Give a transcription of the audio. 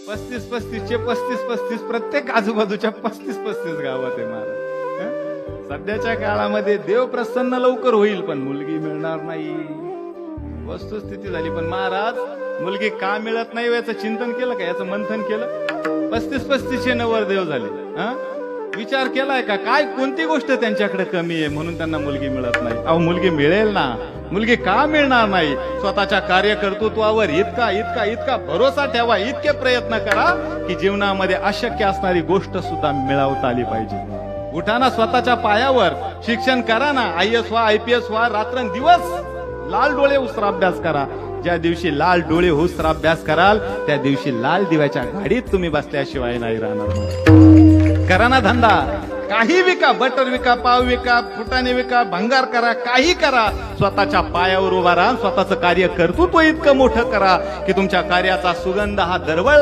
35 प्रत्येक आजूबाजूच्या 35 गावात आहे महाराज. हं? सध्याच्या काळामध्ये देव प्रसन्न लवकर होईल पण मुलगी मिळणार नाही, वस्तुस्थिती झाली. पण महाराज मुलगी का मिळत नाही याचं चिंतन केलं का, याचं मंथन केलं? 35 नवरदेव झाले. हं? विचार केलाय का काय कोणती गोष्ट त्यांच्याकडे कमी आहे म्हणून त्यांना मुलगी मिळत नाही? अहो मुलगी मिळेल ना, मुलगी का मिळणार नाही? स्वतःच्या कार्यकर्तृत्वावर इतका भरोसा ठेवा, इतके प्रयत्न करा की जीवनामध्ये अशक्य असणारी गोष्ट सुद्धा मिळवता आली पाहिजे. उठा ना स्वतःच्या पायावर, शिक्षण करा ना, IAS व्हा, IPS व्हा, रात्रंदिवस लाल डोळे उसरा अभ्यास करा. ज्या दिवशी लाल डोळे उसरा अभ्यास कराल त्या दिवशी लाल दिव्याच्या गाडीत तुम्ही बसल्याशिवाय नाही राहणार. करा ना धंदा, काही विका, बटर विका, पाव विका, फुटाणे विका, भंगार करा, काही करा. स्वतःच्या पायावर उभा राहा, स्वतःचं कार्य कर्तृत्व इतकं मोठं करा की तुमच्या कार्याचा सुगंध हा दरवळला